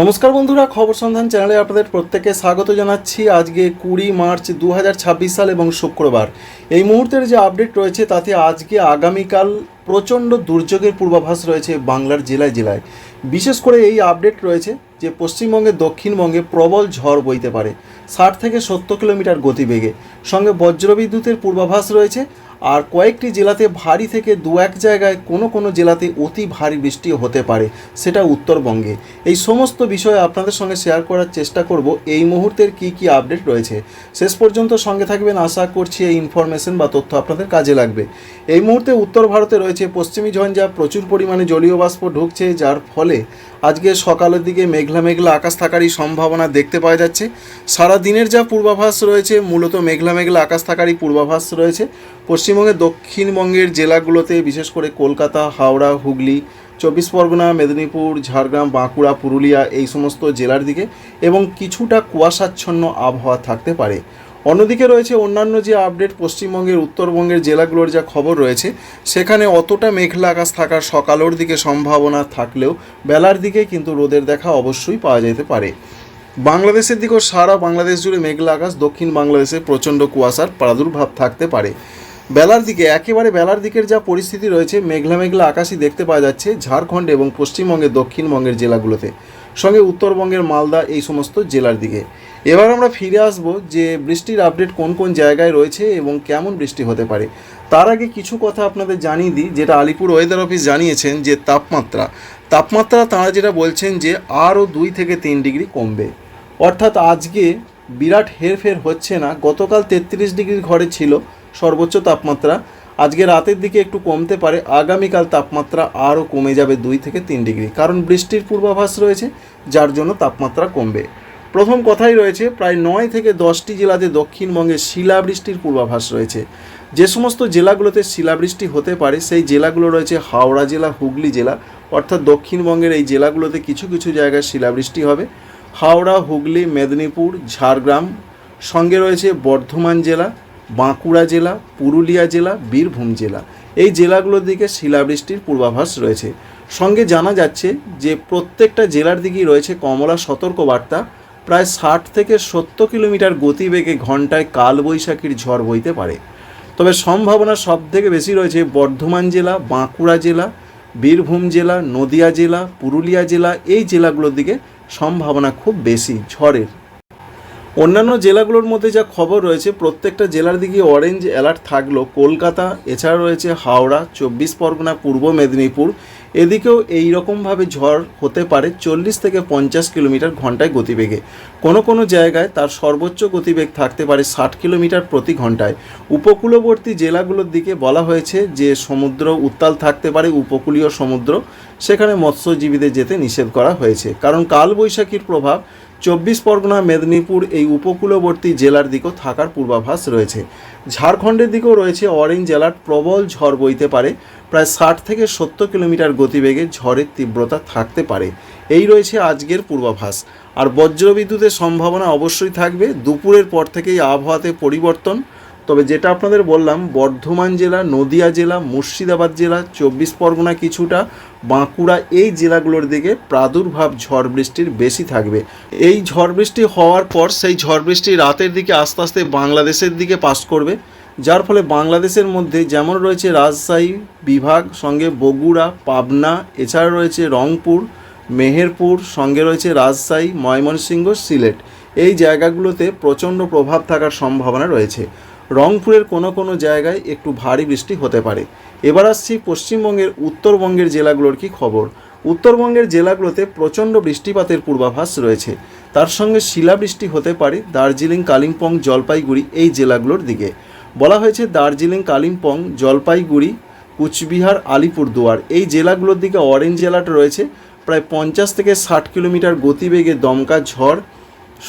নমস্কার বন্ধুরা, খবর সন্ধান চ্যানেলে আপনাদের প্রত্যেককে স্বাগত জানাচ্ছি। আজকে 20 মার্চ 2026 সাল এবং শুক্রবার। এই মুহূর্তের যে আপডেট রয়েছে তাতে আজকে আগামীকাল প্রচণ্ড দুর্যোগের পূর্বাভাস রয়েছে বাংলার জেলায় জেলায়। বিশেষ করে এই আপডেট রয়েছে যে পশ্চিমবঙ্গের দক্ষিণবঙ্গে প্রবল ঝড় বইতে পারে 60 থেকে 70 কিলোমিটার গতিবেগে, সঙ্গে বজ্রবিদ্যুতের পূর্বাভাস রয়েছে। আর কয়েকটি জেলাতে ভারী থেকে দু এক জায়গায় কোনো জেলাতে অতি ভারী বৃষ্টিও হতে পারে, সেটা উত্তরবঙ্গে। এই সমস্ত বিষয়ে আপনাদের সঙ্গে শেয়ার করার চেষ্টা করব এই মুহূর্তের কি আপডেট রয়েছে। শেষ পর্যন্ত সঙ্গে থাকবেন, আশা করছি এই ইনফরমেশন বা তথ্য আপনাদের কাজে লাগবে। এই মুহূর্তে উত্তর ভারতে রয়েছে পশ্চিমী ঝঞ্ঝা, প্রচুর পরিমাণে জলীয় বাষ্প ঢুকছে, যার ফলে আজকে সকালের দিকে মেঘলা মেঘলা আকাশ থাকারই সম্ভাবনা দেখতে পাওয়া যাচ্ছে। সারা দিনের যা পূর্বাভাস রয়েছে মূলত মেঘলা মেঘলা আকাশ থাকারই পূর্বাভাস রয়েছে। পশ্চিমবঙ্গের দক্ষিণবঙ্গের জেলাগুলোতে বিশেষ করে কলকাতা, হাওড়া, হুগলি, 24 পরগনা, মেদিনীপুর, ঝাড়গ্রাম, বাঁকুড়া, পুরুলিয়া এই সমস্ত জেলার দিকে এবং কিছুটা কুয়াশাচ্ছন্ন আবহাওয়া থাকতে পারে। অন্যদিকে রয়েছে অন্যান্য যে আপডেট, পশ্চিমবঙ্গের উত্তরবঙ্গের জেলাগুলোর যা খবর রয়েছে সেখানে অতটা মেঘলা আকাশ থাকার সকালের দিকে সম্ভাবনা থাকলেও বেলার দিকে কিন্তু রোদের দেখা অবশ্যই পাওয়া যেতে পারে। বাংলাদেশের দিকেও সারা বাংলাদেশ জুড়ে মেঘলা আকাশ, দক্ষিণ বাংলাদেশে প্রচণ্ড কুয়াশার প্রাদুর্ভাব থাকতে পারে। বেলার দিকে একেবারে বেলার দিকের যা পরিস্থিতি রয়েছে মেঘলা মেঘলা আকাশই দেখতে পাওয়া যাচ্ছে ঝাড়খণ্ড এবং পশ্চিমবঙ্গের দক্ষিণবঙ্গের জেলাগুলোতে, সঙ্গে উত্তরবঙ্গের মালদা এই সমস্ত জেলার দিকে। এবার আমরা ফিরে আসব যে বৃষ্টির আপডেট কোন কোন জায়গায় রয়েছে এবং কেমন বৃষ্টি হতে পারে। তার আগে কিছু কথা আপনাদের জানিয়ে দিই, যেটা আলিপুর ওয়েদার অফিস জানিয়েছেন যে তাপমাত্রা তাঁরা যেটা বলছেন যে আরও 2 থেকে 3 ডিগ্রি কমবে। অর্থাৎ আজকে বিরাট হেরফের হচ্ছে না। গতকাল 33 ডিগ্রির ঘরে ছিল সর্বোচ্চ তাপমাত্রা, আজকে রাতের দিকে একটু কমতে পারে, আগামীকাল তাপমাত্রা আরও কমে যাবে 2 থেকে 3 ডিগ্রি, কারণ বৃষ্টির পূর্বাভাস রয়েছে যার জন্য তাপমাত্রা কমবে। প্রথম কথাই রয়েছে প্রায় 9 থেকে 10টি জেলাতে দক্ষিণবঙ্গে শিলাবৃষ্টির পূর্বাভাস রয়েছে। যে সমস্ত জেলাগুলোতে শিলাবৃষ্টি হতে পারে সেই জেলাগুলো রয়েছে হাওড়া জেলা, হুগলি জেলা, অর্থাৎ দক্ষিণবঙ্গের এই জেলাগুলোতে কিছু কিছু জায়গায় শিলাবৃষ্টি হবে। হাওড়া, হুগলি, মেদিনীপুর, ঝাড়গ্রাম, সঙ্গে রয়েছে বর্ধমান জেলা, বাঁকুড়া জেলা, পুরুলিয়া জেলা, বীরভূম জেলা, এই জেলাগুলোর দিকে শিলাবৃষ্টির পূর্বাভাস রয়েছে। সঙ্গে জানা যাচ্ছে যে প্রত্যেকটা জেলার দিকেই রয়েছে কমলা সতর্কবার্তা। প্রায় 60 থেকে 70 কিলোমিটার গতিবেগে ঘন্টায় কালবৈশাখীর ঝড় বইতে পারে। তবে সম্ভাবনা সব থেকে বেশি রয়েছে বর্ধমান জেলা, বাঁকুড়া জেলা, বীরভূম জেলা, নদিয়া জেলা, পুরুলিয়া জেলা, এই জেলাগুলোর দিকে সম্ভাবনা খুব বেশি ঝড়ের। অন্যান্য জেলাগুলোর মধ্যে যা খবর রয়েছে প্রত্যেকটা জেলার দিকে অরেঞ্জ অ্যালার্ট থাকলেও কলকাতা, এছাড়া রয়েছে হাওড়া, 24 পরগনা, পূর্ব মেদিনীপুর, এদিকেও এই রকমভাবে ঝড় হতে পারে 40 থেকে 50 কিলোমিটার ঘন্টায় গতিবেগে। কোনো জায়গায় তার সর্বোচ্চ গতিবেগ থাকতে পারে 60 কিলোমিটার প্রতি ঘন্টায়। উপকূলবর্তী জেলাগুলোর দিকে বলা হয়েছে যে সমুদ্র উত্তাল থাকতে পারে, উপকূলীয় সমুদ্র, সেখানে মৎস্যজীবীদের যেতে নিষেধ করা হয়েছে, কারণ কালবৈশাখীর প্রভাব 24 পরগনা, মেদিনীপুর এই উপকূলবর্তী জেলার দিকেও থাকার পূর্বাভাস রয়েছে। ঝাড়খণ্ডের দিকেও রয়েছে অরেঞ্জ অ্যালার্ট, প্রবল ঝড় বইতে পারে, প্রায় 60 থেকে 70 কিলোমিটার গতিবেগে ঝড়ের তীব্রতা থাকতে পারে। এই রয়েছে আজকের পূর্বাভাস। আর বজ্রবিদ্যুতের সম্ভাবনা অবশ্যই থাকবে। দুপুরের পর থেকেই আবহাওয়াতে পরিবর্তন। তবে যেটা আপনাদের বললাম, বর্ধমান জেলা, নদিয়া জেলা, মুর্শিদাবাদ জেলা, 24 পরগনা কিছুটা, বাঁকুড়া এই জেলাগুলোর দিকে প্রাদুর্ভাব ঝড় বৃষ্টির বেশি থাকবে। এই ঝড় বৃষ্টি হওয়ার পর সেই ঝড় বৃষ্টি রাতের দিকে আস্তে আস্তে বাংলাদেশের দিকে পাস করবে, যার ফলে বাংলাদেশের মধ্যে যেমন রয়েছে রাজশাহী বিভাগ, সঙ্গে বগুড়া, পাবনা, এছাড়া রয়েছে রংপুর, মেহেরপুর, সঙ্গে রয়েছে রাজশাহী, ময়মনসিংহ, সিলেট, এই জায়গাগুলোতে প্রচণ্ড প্রভাব থাকার সম্ভাবনা রয়েছে। রংপুরের কোনো জায়গায় একটু ভারী বৃষ্টি হতে পারে। এবার আসছি পশ্চিমবঙ্গের উত্তরবঙ্গের জেলাগুলোর কি খবর। উত্তরবঙ্গের জেলাগুলোতে প্রচণ্ড বৃষ্টিপাতের পূর্বাভাস রয়েছে, তার সঙ্গে শিলাবৃষ্টি হতে পারে দার্জিলিং, কালিম্পং, জলপাইগুড়ি এই জেলাগুলোর দিকে। বলা হয়েছে দার্জিলিং, কালিম্পং, জলপাইগুড়ি, কুচবিহার, আলিপুরদুয়ার এই জেলাগুলোর দিকে অরেঞ্জ অ্যালার্ট রয়েছে। প্রায় 50 থেকে 60 কিলোমিটার গতিবেগে দমকা ঝড়,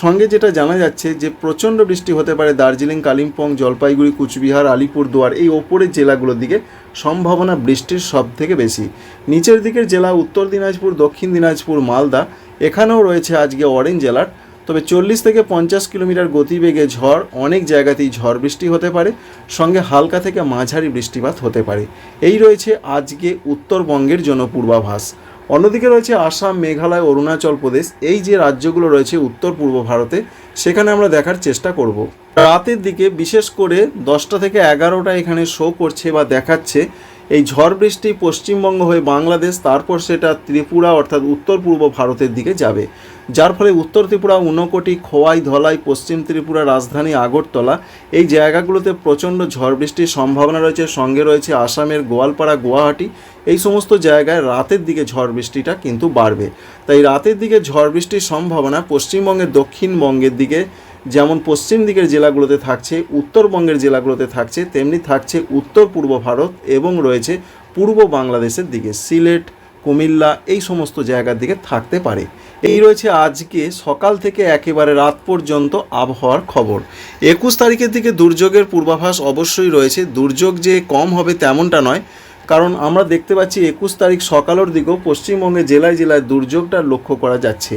সঙ্গে যেটা জানা যাচ্ছে যে প্রচণ্ড বৃষ্টি হতে পারে দার্জিলিং, কালিম্পং, জলপাইগুড়ি, কুচবিহার, আলিপুরদুয়ার এই ওপরের জেলাগুলোর দিকে সম্ভাবনা বৃষ্টির সব থেকে বেশি। নিচের দিকের জেলা উত্তর দিনাজপুর, দক্ষিণ দিনাজপুর, মালদা, এখানেও রয়েছে আজকে অরেঞ্জ অ্যালার্ট। তবে 40 থেকে 50 কিলোমিটার গতিবেগে ঝড়, অনেক জায়গাতেই ঝড় বৃষ্টি হতে পারে, সঙ্গে হালকা থেকে মাঝারি বৃষ্টিপাত হতে পারে। এই রয়েছে আজকে উত্তরবঙ্গের জন্য পূর্বাভাস। অন্যদিকে রয়েছে আসাম, মেঘালয়, অরুণাচল প্রদেশ, এই যে রাজ্যগুলো রয়েছে উত্তর পূর্ব ভারতে, সেখানে আমরা দেখার চেষ্টা করব। রাতের দিকে বিশেষ করে 10টা থেকে 11টা এখানে শো করছে বা দেখাচ্ছে এই ঝড় বৃষ্টি পশ্চিমবঙ্গ হয়ে বাংলাদেশ, তারপর সেটা ত্রিপুরা অর্থাৎ উত্তর পূর্ব ভারতের দিকে যাবে, যার ফলে উত্তর ত্রিপুরা, ঊনকোটি, খোয়াই, ধলাই, পশ্চিম ত্রিপুরা, রাজধানী আগরতলা, এই জায়গাগুলোতে প্রচণ্ড ঝড় বৃষ্টির সম্ভাবনা রয়েছে। সঙ্গে রয়েছে আসামের গোয়ালপাড়া, গুয়াহাটি, এই সমস্ত জায়গায় রাতের দিকে ঝড় বৃষ্টিটা কিন্তু বাড়বে। তাই রাতের দিকে ঝড় বৃষ্টির সম্ভাবনা পশ্চিমবঙ্গের দক্ষিণবঙ্গের দিকে যেমন পশ্চিম দিকের জেলাগুলোতে থাকছে, উত্তরবঙ্গের জেলাগুলোতে থাকছে, তেমনি থাকছে উত্তর পূর্ব ভারত এবং রয়েছে পূর্ব বাংলাদেশের দিকে, সিলেট, কুমিল্লা, এই সমস্ত জায়গার দিকে থাকতে পারে। এই রয়েছে আজকে সকাল থেকে একেবারে রাত পর্যন্ত আবহাওয়ার খবর। 21 তারিখের দিকে দুর্যোগের পূর্বাভাস অবশ্যই রয়েছে। দুর্যোগ যে কম হবে তেমনটা নয়, কারণ আমরা দেখতে পাচ্ছি 21 তারিখ সকালের দিকেও পশ্চিমবঙ্গের জেলায় জেলায় দুর্যোগটা লক্ষ্য করা যাচ্ছে।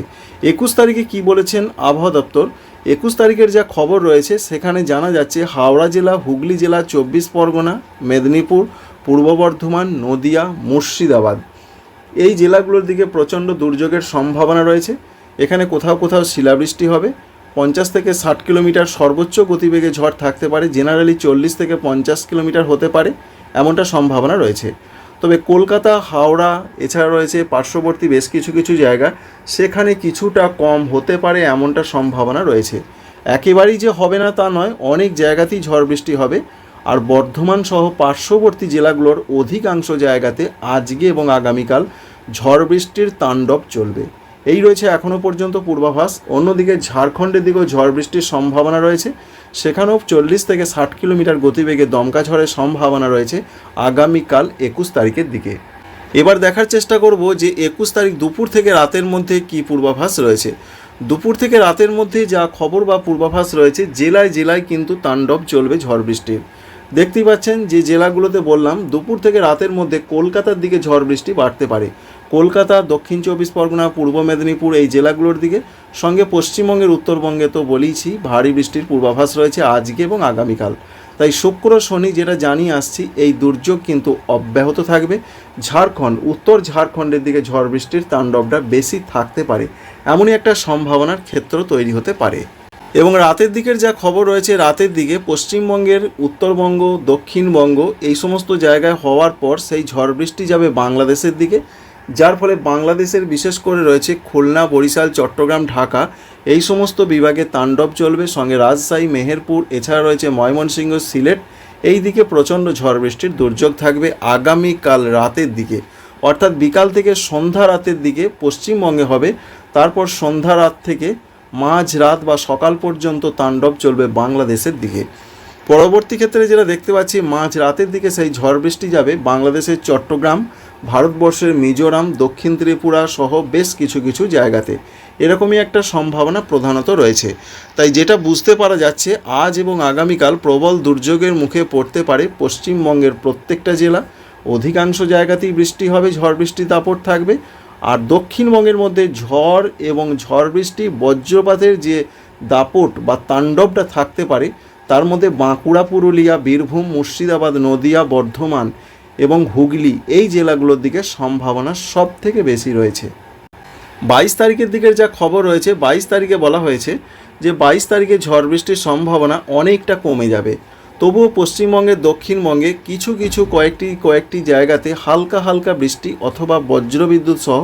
21 তারিখে কি বলেছেন আবহাওয়া দপ্তর? 21 তারিখের যা খবর রয়েছে সেখানে জানা যাচ্ছে হাওড়া জেলা, হুগলি জেলা, 24 পরগনা, মেদিনীপুর, পূর্ব বর্ধমান, নদিয়া, মুর্শিদাবাদ, এই জেলাগুলোর দিকে প্রচণ্ড দুর্যোগের সম্ভাবনা রয়েছে। এখানে কোথাও কোথাও শিলাবৃষ্টি হবে। 50 থেকে 60 কিলোমিটার সর্বোচ্চ গতিবেগে ঝড় থাকতে পারে, জেনারেলি 40 থেকে 50 কিলোমিটার হতে পারে, এমনটা সম্ভাবনা রয়েছে। তবে কলকাতা, হাওড়া, এছাড়া রয়েছে পার্শ্ববর্তী বেশ কিছু কিছু জায়গা, সেখানে কিছুটা কম হতে পারে, এমনটা সম্ভাবনা রয়েছে। একেবারেই যে হবে না তা নয়, অনেক জায়গাতেই ঝড় বৃষ্টি হবে। আর বর্ধমান সহ পার্শ্ববর্তী জেলাগুলোর অধিকাংশ জায়গাতে আজকে এবং আগামীকাল ঝড় বৃষ্টির তাণ্ডব চলবে। এই রয়েছে এখনও পর্যন্ত পূর্বাভাস। অন্যদিকে ঝাড়খণ্ডের দিকেও ঝড় বৃষ্টির সম্ভাবনা রয়েছে, সেখানেও 40 থেকে 60 কিলোমিটার গতিবেগে দমকা ঝড়ের সম্ভাবনা রয়েছে আগামীকাল 21 তারিখের দিকে। এবার দেখার চেষ্টা করব যে 21 তারিখ দুপুর থেকে রাতের মধ্যে কি পূর্বাভাস রয়েছে। দুপুর থেকে রাতের মধ্যে যা খবর বা পূর্বাভাস রয়েছে, জেলায় জেলায় কিন্তু তাণ্ডব চলবে ঝড় বৃষ্টির। দেখতেই পাচ্ছেন যে জেলাগুলোতে বললাম দুপুর থেকে রাতের মধ্যে কলকাতার দিকে ঝড় বৃষ্টি বাড়তে পারে। কলকাতা, দক্ষিণ 24 পরগনা, পূর্ব মেদিনীপুর, এই জেলাগুলোর দিকে, সঙ্গে পশ্চিমবঙ্গের উত্তরবঙ্গে তো বলেইছি ভারী বৃষ্টির পূর্বাভাস রয়েছে আজকে এবং আগামীকাল। তাই শুক্র শনি যেটা জানিয়ে আসছি, এই দুর্যোগ কিন্তু অব্যাহত থাকবে। ঝাড়খণ্ড, উত্তর ঝাড়খণ্ডের দিকে ঝড় বৃষ্টির তাণ্ডবটা বেশি থাকতে পারে, এমনই একটা সম্ভাবনার ক্ষেত্র তৈরি হতে পারে। এবং রাতের দিকের যা খবর রয়েছে, রাতের দিকে পশ্চিমবঙ্গের উত্তরবঙ্গ, দক্ষিণবঙ্গ, এই সমস্ত জায়গায় হওয়ার পর সেই ঝড় বৃষ্টি যাবে বাংলাদেশের দিকে, যার ফলে বাংলাদেশের বিশেষ করে রয়েছে খুলনা, বরিশাল, চট্টগ্রাম, ঢাকা, এই সমস্ত বিভাগে তাণ্ডব চলবে। সঙ্গে রাজশাহী, মেহেরপুর, এছাড়া রয়েছে ময়মনসিংহ, সিলেট, এই দিকে প্রচণ্ড ঝড় বৃষ্টির দুর্যোগ থাকবে আগামীকাল রাতের দিকে, অর্থাৎ বিকাল থেকে সন্ধ্যা রাতের দিকে পশ্চিমবঙ্গে হবে। তারপর সন্ধ্যা রাত থেকে মাঝ রাত বা সকাল পর্যন্ত তাণ্ডব চলবে বাংলাদেশের দিকে। পরবর্তী ক্ষেত্রে যেটা দেখতে পাচ্ছি, মাঝ রাতের দিকে সেই ঝড় বৃষ্টি যাবে বাংলাদেশের চট্টগ্রাম, ভারতবর্ষের মিজোরাম, দক্ষিণ ত্রিপুরা সহ বেশ কিছু কিছু জায়গাতে। এরকমই একটা সম্ভাবনা প্রধানত রয়েছে। তাই যেটা বুঝতে পারা যাচ্ছে, আজ এবং আগামীকাল প্রবল দুর্যোগের মুখে পড়তে পারে পশ্চিমবঙ্গের প্রত্যেকটা জেলা। অধিকাংশ জায়গাতেই বৃষ্টি হবে, ঝড় বৃষ্টি দাপট থাকবে। আর দক্ষিণবঙ্গের মধ্যে ঝড় এবং ঝড় বৃষ্টি, বজ্রপাতের যে দাপট বা তাণ্ডবটা থাকতে পারে, তার মধ্যে বাঁকুড়া, পুরুলিয়া, বীরভূম, মুর্শিদাবাদ, নদিয়া, বর্ধমান এবং হুগলি, এই জেলাগুলোর দিকে সম্ভাবনা সব থেকে বেশি রয়েছে। 22 তারিখের দিকের যা খবর রয়েছে, 22 তারিখে বলা হয়েছে যে 22 তারিখে ঝড় বৃষ্টির সম্ভাবনা অনেকটা কমে যাবে। তবুও পশ্চিমবঙ্গের দক্ষিণবঙ্গে কিছু কিছু কয়েকটি জায়গাতে হালকা হালকা বৃষ্টি অথবা বজ্রবিদ্যুৎ সহ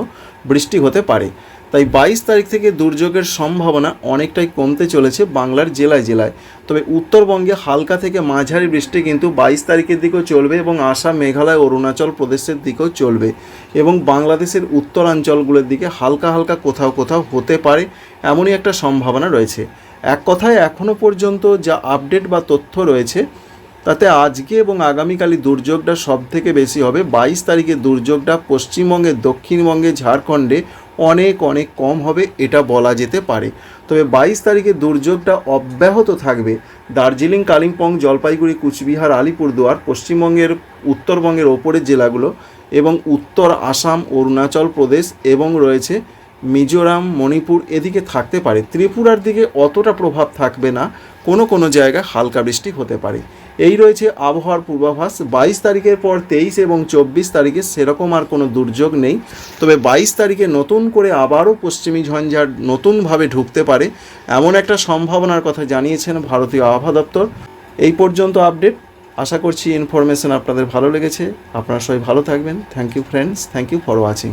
বৃষ্টি হতে পারে। তাই 22 তারিখ থেকে দুর্যোগের সম্ভাবনা অনেকটাই কমতে চলেছে বাংলার জেলায় জেলায়। তবে উত্তরবঙ্গে হালকা থেকে মাঝারি বৃষ্টি কিন্তু 22 তারিখের দিকেও চলবে এবং আসাম, মেঘালয়, অরুণাচল প্রদেশের দিকেও চলবে এবং বাংলাদেশের উত্তরাঞ্চলগুলোর দিকে হালকা হালকা কোথাও কোথাও হতে পারে, এমনই একটা সম্ভাবনা রয়েছে। এক কথায় এখনও পর্যন্ত যা আপডেট বা তথ্য রয়েছে, তাতে আজকে এবং আগামীকালই দুর্যোগটা সব থেকে বেশি হবে। 22 তারিখে দুর্যোগটা পশ্চিমবঙ্গে, দক্ষিণবঙ্গে, ঝাড়খণ্ডে অনেক অনেক কম হবে, এটা বলা যেতে পারে। তবে 22 তারিখে দুর্যোগটা অব্যাহত থাকবে দার্জিলিং, কালিম্পং, জলপাইগুড়ি, কুচবিহার, আলিপুরদুয়ার, পশ্চিমবঙ্গের উত্তরবঙ্গের ওপরের জেলাগুলো এবং উত্তর আসাম, অরুণাচল প্রদেশ এবং রয়েছে মিজোরাম, মণিপুর, এদিকে থাকতে পারে। ত্রিপুরার দিকে অতটা প্রভাব থাকবে না, কোনো কোনো জায়গায় হালকা বৃষ্টি হতে পারে। এই রয়েছে আবহাওয়ার পূর্বাভাস। 22 তারিখের পর 23 এবং 24 তারিখে সেরকম আর কোনো দুর্যোগ নেই, তবে 22 তারিখে নতুন করে আবারও পশ্চিমী ঝঞ্ঝাট নতুনভাবে ঢুকতে পারে এমন একটা সম্ভাবনার কথা জানিয়েছেন ভারতীয় আবহাওয়া দপ্তর। এই পর্যন্ত আপডেট। আশা করছি ইনফরমেশন আপনাদের ভালো লেগেছে। আপনারা সবাই ভালো থাকবেন। Thank you friends, thank you for watching.